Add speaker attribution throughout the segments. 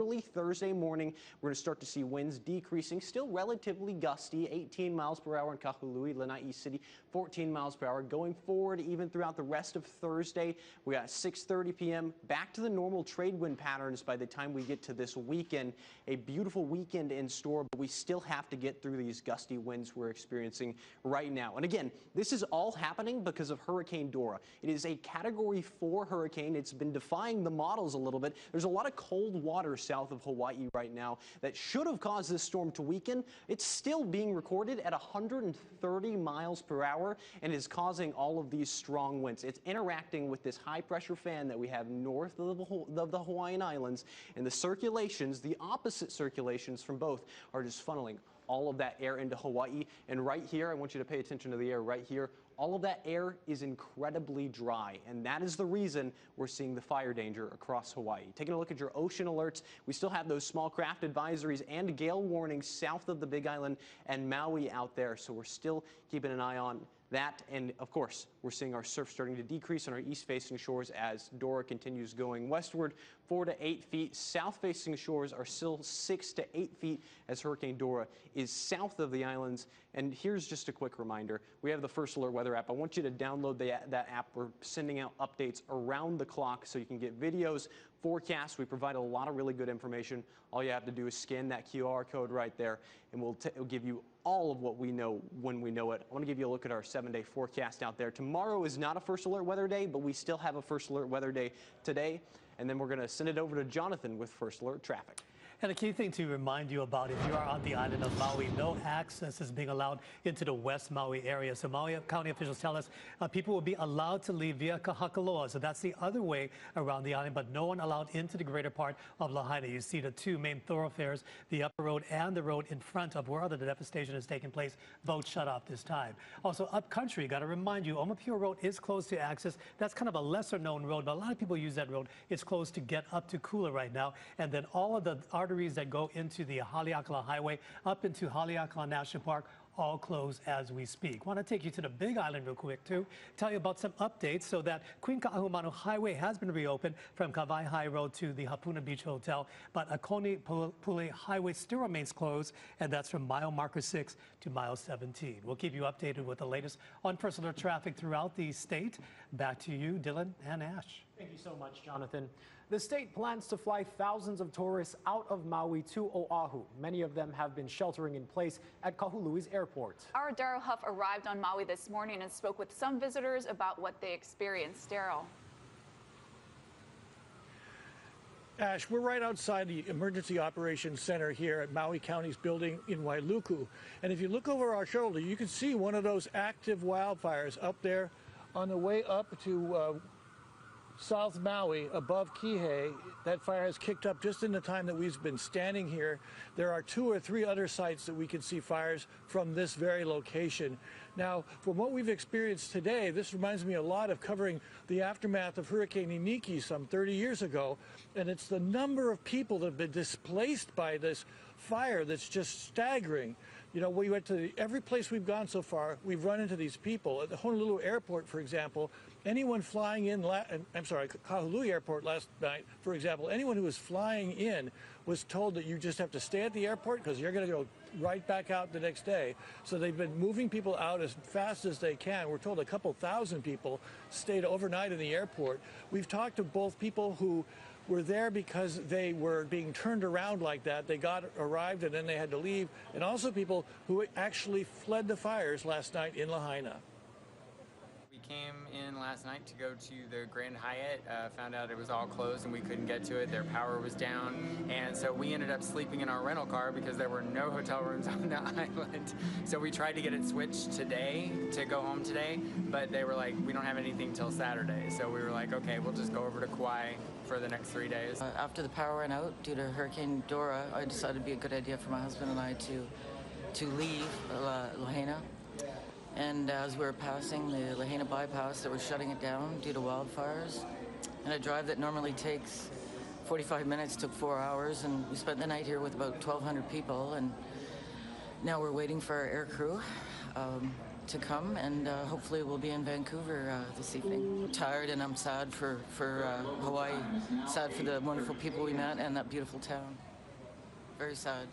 Speaker 1: early Thursday morning, we're going to start to see winds decreasing, still relatively gusty, 18 miles per hour in Kahului, Lanai City, 14 miles per hour. Going forward, even throughout the rest of Thursday, we got 6:30 p.m. back to the normal trade wind patterns by the time we get to this weekend. A beautiful weekend in store, but we still have to get through these gusty winds we're experiencing right now. And again, this is all happening because of Hurricane Dora. It is a Category 4 hurricane. It's been defying the models a little bit. There's a lot of cold water south of Hawaii right now that should have caused this storm to weaken. It's still being recorded at 130 miles per hour and is causing all of these strong winds. It's interacting with this high pressure fan that we have north of the Hawaiian Islands, and the circulations, the opposite circulations from both, are just funneling all of that air into Hawaii. And right here, I want you to pay attention to the air right here. All of that air is incredibly dry, and that is the reason we're seeing the fire danger across Hawaii. Taking a look at your ocean alerts, we still have those small craft advisories and gale warnings south of the Big Island and Maui out there, so we're still keeping an eye on that. And of course, we're seeing our surf starting to decrease on our east-facing shores as Dora continues going westward, 4 to 8 feet. South-facing shores are still 6 to 8 feet as Hurricane Dora is south of the islands. And here's just a quick reminder. We have the First Alert Weather app. I want you to download that app. We're sending out updates around the clock so you can get videos, forecasts. We provide a lot of really good information. All you have to do is scan that QR code right there, and we'll give you all of what we know when we know it. I want to give you a look at our 7-day forecast out there. Tomorrow is not a First Alert Weather Day, but we still have a First Alert Weather Day today. And then we're going to send it over to Jonathan with First Alert Traffic.
Speaker 2: And a key thing to remind you about, if you are on the island of Maui, no access is being allowed into the West Maui area. So Maui County officials tell us people will be allowed to leave via Kahakaloa. So that's the other way around the island, but no one allowed into the greater part of Lahaina. You see the two main thoroughfares, the upper road and the road in front of where the devastation is taking place, both shut off this time. Also up country, got to remind you, Omapio Road is closed to access. That's kind of a lesser known road, but a lot of people use that road. It's closed to get up to Kula right now. And then all of the arteries that go into the Haleakala Highway up into Haleakala National Park all closed as we speak. Want to take you to the Big Island real quick too, tell you about some updates. So that Queen Ka'ahumanu Highway has been reopened from Kawai High Road to the Hapuna Beach Hotel, but Akoni Pule Highway still remains closed, and that's from mile marker 6 to mile 17. We'll keep you updated with the latest on First Alert traffic throughout the state. Back to you, Dylan and Ash.
Speaker 3: Thank you so much, Jonathan. The state plans to fly thousands of tourists out of Maui to Oahu. Many of them have been sheltering in place at Kahului's airport.
Speaker 4: Our Daryl Huff arrived on Maui this morning and spoke with some visitors about what they experienced. Daryl.
Speaker 5: Ash, we're right outside the Emergency Operations Center here at Maui County's building in Wailuku. And if you look over our shoulder, you can see one of those active wildfires up there on the way up to South Maui above Kihei. That fire has kicked up just in the time that we've been standing here. There are 2 or 3 other sites that we can see fires from this very location. Now, from what we've experienced today, this reminds me a lot of covering the aftermath of Hurricane Iniki some 30 years ago. And it's the number of people that have been displaced by this fire that's just staggering. You know, we went to every place we've gone so far, we've run into these people. At the Honolulu airport, for example, anyone flying in, Kahului airport last night, for example, anyone who was flying in was told that you just have to stay at the airport because you're going to go right back out the next day. So they've been moving people out as fast as they can. We're told a couple thousand people stayed overnight in the airport. We've talked to both people who were there because they were being turned around like that. They arrived and then they had to leave. And also people who actually fled the fires last night in Lahaina.
Speaker 6: We came in last night to go to the Grand Hyatt, found out it was all closed and we couldn't get to it. Their power was down. And so we ended up sleeping in our rental car because there were no hotel rooms on the island. So we tried to get it switched today to go home today, but they were like, we don't have anything till Saturday. So we were like, okay, we'll just go over to Kauai for the next 3 days.
Speaker 7: After the power went out due to Hurricane Dora, I decided it'd be a good idea for my husband and I to leave Lahaina. And as we were passing the Lahaina bypass, they were shutting it down due to wildfires. And a drive that normally takes 45 minutes took 4 hours, and we spent the night here with about 1,200 people, and now we're waiting for our air crew. to come, and hopefully we'll be in Vancouver this evening. Tired, and I'm sad for Hawaii. Sad for the wonderful people we met and that beautiful town. Very sad.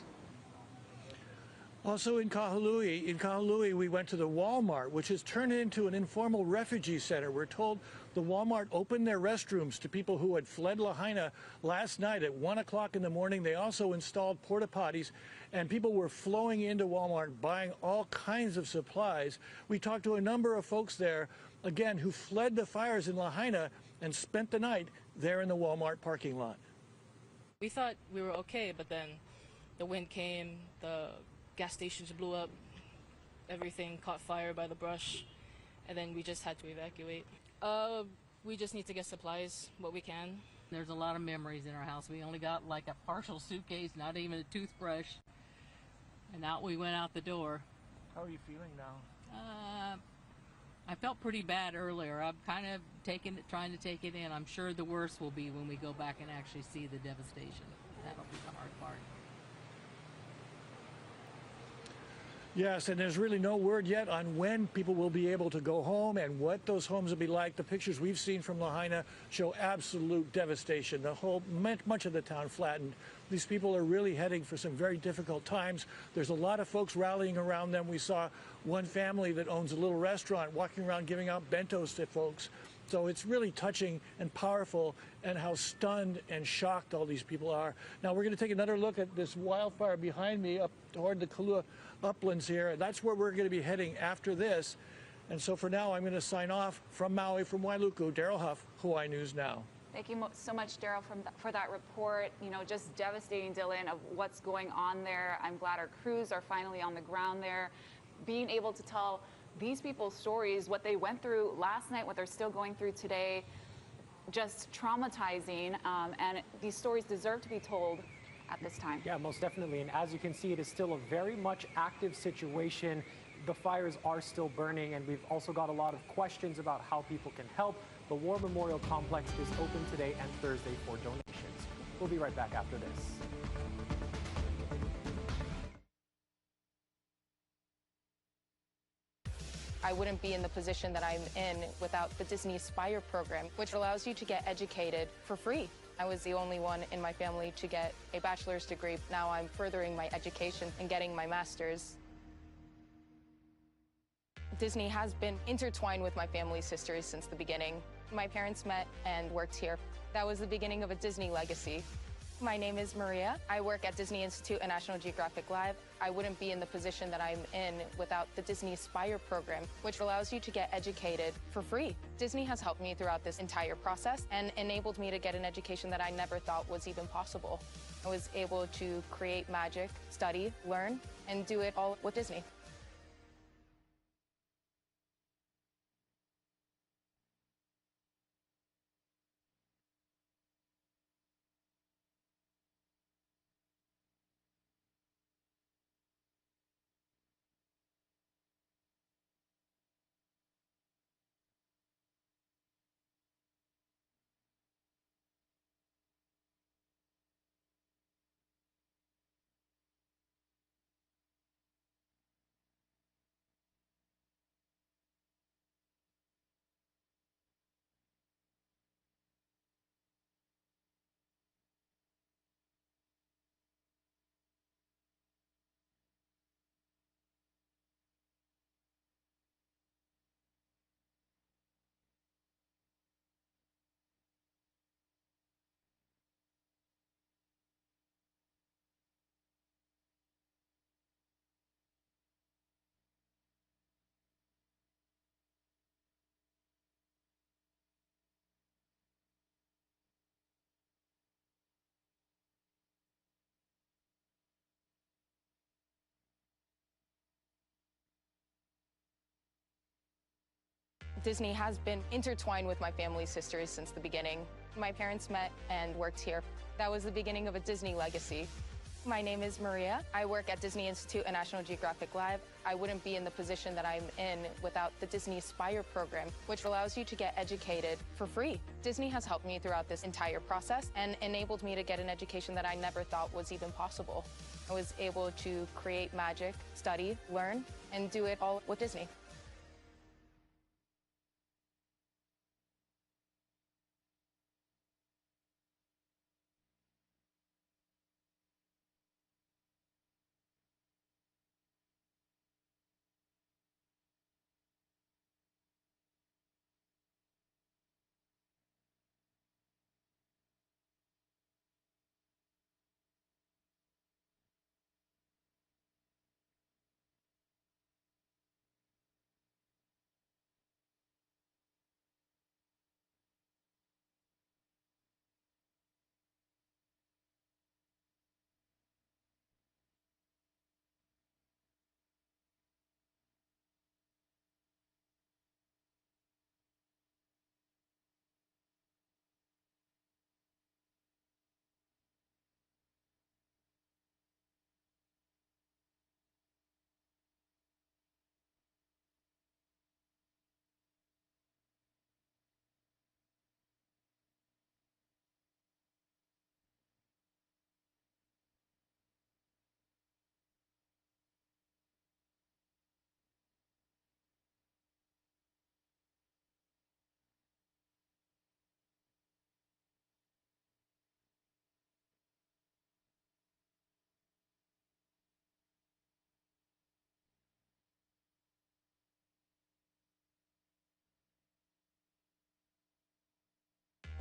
Speaker 5: Also in Kahului, we went to the Walmart, which has turned into an informal refugee center. We're told the Walmart opened their restrooms to people who had fled Lahaina last night at 1 o'clock in the morning. They also installed porta potties, and people were flowing into Walmart buying all kinds of supplies. We talked to a number of folks there, again, who fled the fires in Lahaina and spent the night there in the Walmart parking lot.
Speaker 8: We thought we were okay, but then the wind came, the gas stations blew up, everything caught fire by the brush, and then we just had to evacuate. We just need to get supplies, what we can.
Speaker 9: There's a lot of memories in our house. We only got like a partial suitcase, not even a toothbrush, and out we went out the door.
Speaker 5: How are you feeling now?
Speaker 9: I felt pretty bad earlier. I'm kind of trying to take it in. I'm sure the worst will be when we go back and actually see the devastation. That'll be the hard part.
Speaker 5: Yes, and there's really no word yet on when people will be able to go home and what those homes will be like. The pictures we've seen from Lahaina show absolute devastation. Much of the town flattened. These people are really heading for some very difficult times. There's a lot of folks rallying around them. We saw one family that owns a little restaurant walking around giving out bentos to folks. So it's really touching and powerful, and how stunned and shocked all these people are. Now we're going to take another look at this wildfire behind me up toward the Kalua uplands here. That's where we're going to be heading after this. And so for now, I'm going to sign off from Maui, from Wailuku. Daryl Huff, Hawaii News Now.
Speaker 4: Thank you so much, Daryl, for that report. You know, just devastating, Dylan, of what's going on there. I'm glad our crews are finally on the ground there, being able to tell these people's stories, what they went through last night, what they're still going through today. Just traumatizing, and these stories deserve to be told at this time.
Speaker 3: Yeah, most definitely. And as you can see, it is still a very much active situation. The fires are still burning, and we've also got a lot of questions about how people can help. The War Memorial Complex is open today and Thursday for donations. We'll be right back after this.
Speaker 10: I wouldn't be in the position that I'm in without the Disney Aspire program, which allows you to get educated for free. I was the only one in my family to get a bachelor's degree. Now I'm furthering my education and getting my master's. Disney has been intertwined with my family's history since the beginning. My parents met and worked here. That was the beginning of a Disney legacy. My name is Maria. I work at Disney Institute and National Geographic Live. I wouldn't be in the position that I'm in without the Disney Aspire program, which allows you to get educated for free. Disney has helped me throughout this entire process and enabled me to get an education that I never thought was even possible. I was able to create magic, study, learn, and do it all with Disney. Disney has been intertwined with my family's history since the beginning. My parents met and worked here. That was the beginning of a Disney legacy. My name is Maria. I work at Disney Institute and National Geographic Live. I wouldn't be in the position that I'm in without the Disney Aspire program, which allows you to get educated for free. Disney has helped me throughout this entire process and enabled me to get an education that I never thought was even possible. I was able to create magic, study, learn, and do it all with Disney.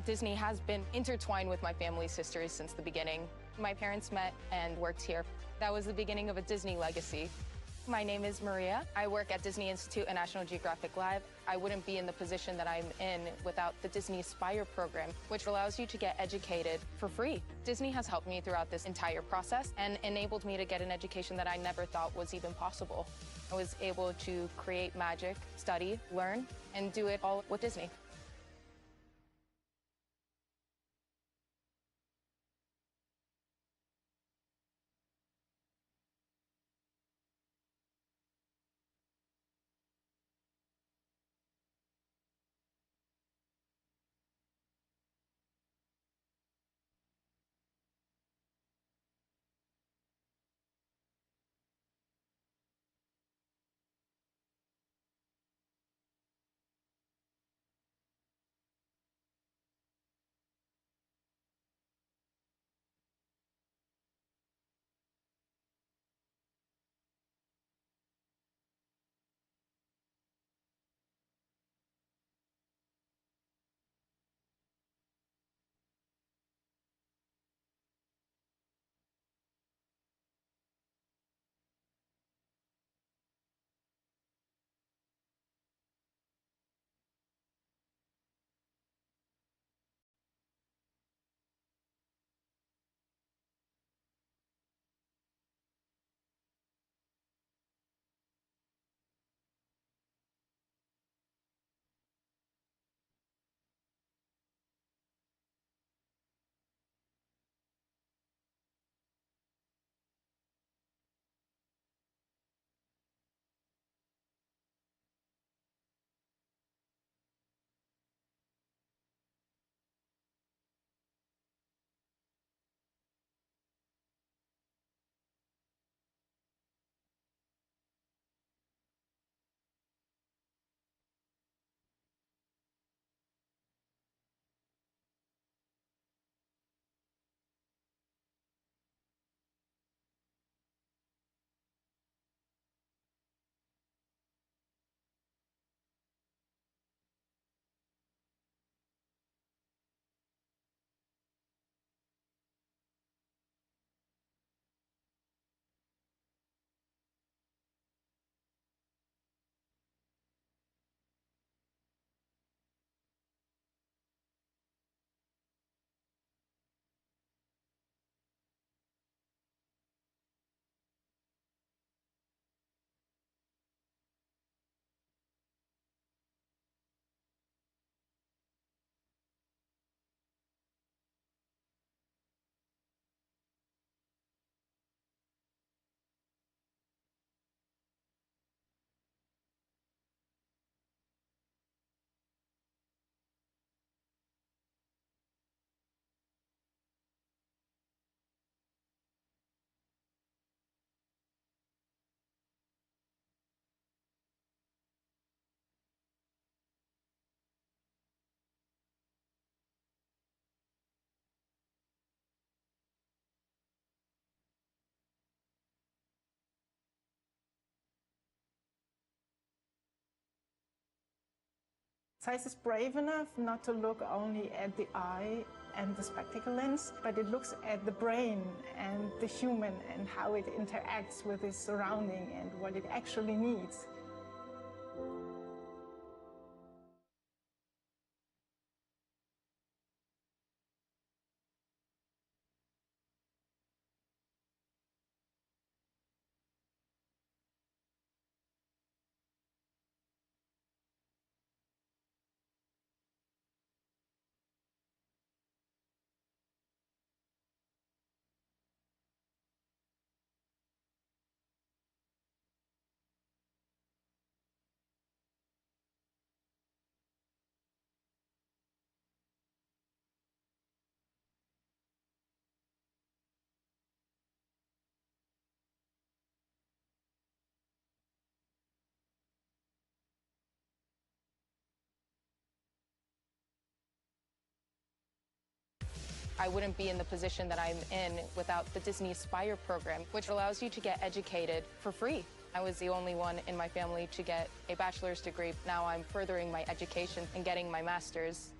Speaker 10: Disney has been intertwined with my family's history since the beginning. My parents met and worked here. That was the beginning of a Disney legacy. My name is Maria. I work at Disney Institute and National Geographic Live. I wouldn't be in the position that I'm in without the Disney Aspire program, which allows you to get educated for free. Disney has helped me throughout this entire process and enabled me to get an education that I never thought was even possible. I was able to create magic, study, learn, and do it all with Disney.
Speaker 11: Science is brave enough not to look only at the eye and the spectacle lens, but it looks at the brain and the human and how it interacts with its surrounding and what it actually needs.
Speaker 10: I wouldn't be in the position that I'm in without the Disney Aspire program, which allows you to get educated for free. I was the only one in my family to get a bachelor's degree. Now I'm furthering my education and getting my master's.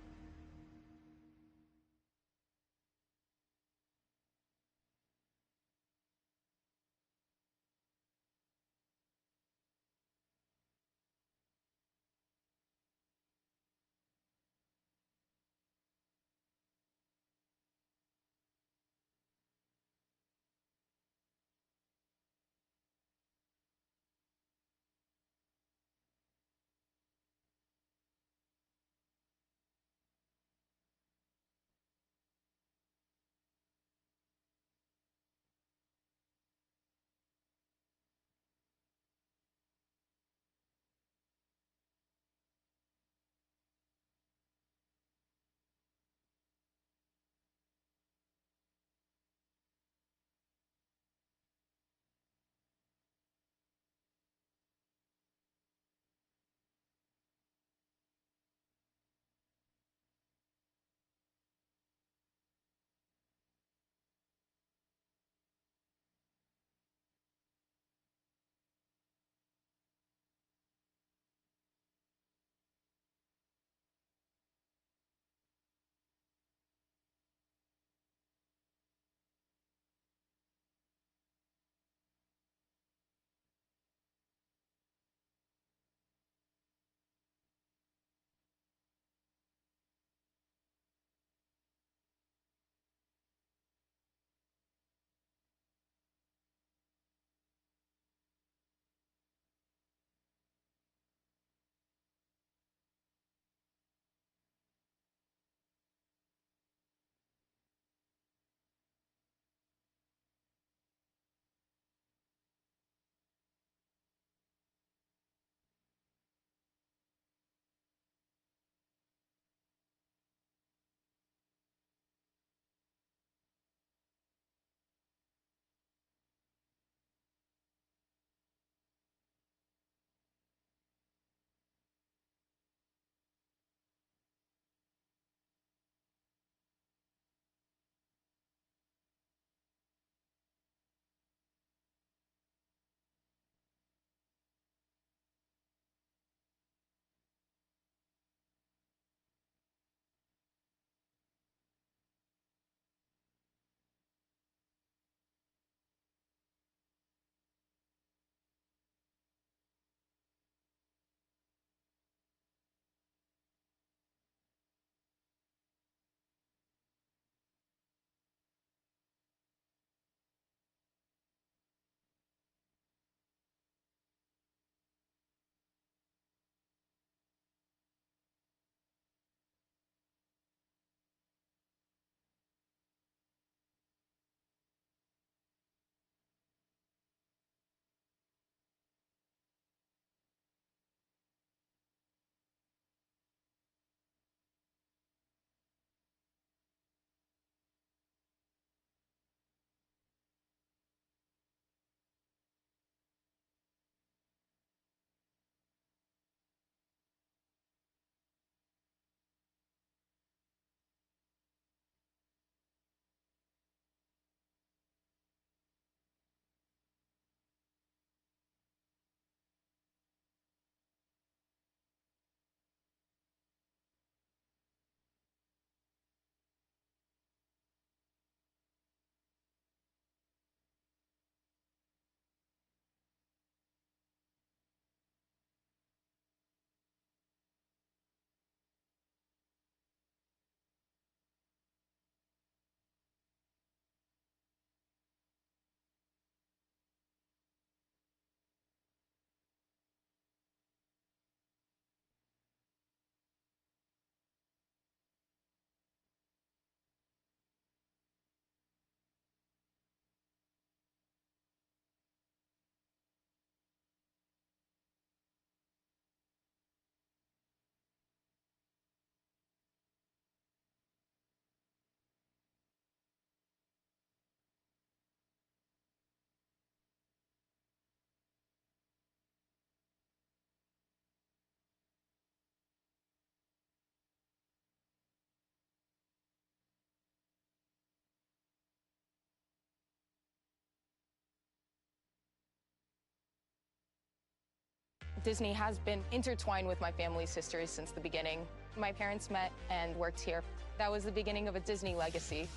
Speaker 10: Disney has been intertwined with my family's history since the beginning. My parents met and worked here. That was the beginning of a Disney legacy.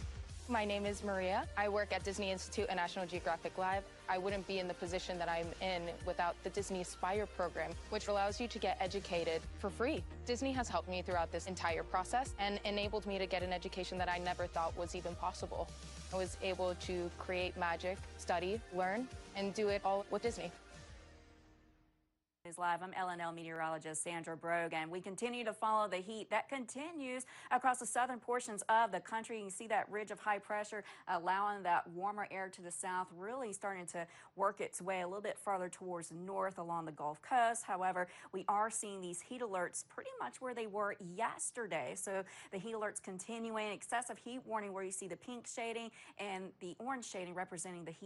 Speaker 10: My name is Maria. I work at Disney Institute and National Geographic Live. I wouldn't be in the position that I'm in without the Disney Aspire program, which allows you to get educated for free. Disney has helped me throughout this entire process and enabled me to get an education that I never thought was even possible. I was able to create magic, study, learn, and do it all with Disney.
Speaker 12: Live. I'm LNL meteorologist Sandra Brogan. We continue to follow the heat that continues across the southern portions of the country. You can see that ridge of high pressure allowing that warmer air to the south, really starting to work its way a little bit farther towards the north along the Gulf Coast. However, we are seeing these heat alerts pretty much where they were yesterday. So the heat alerts continuing, excessive heat warning where you see the pink shading and the orange shading representing the heat.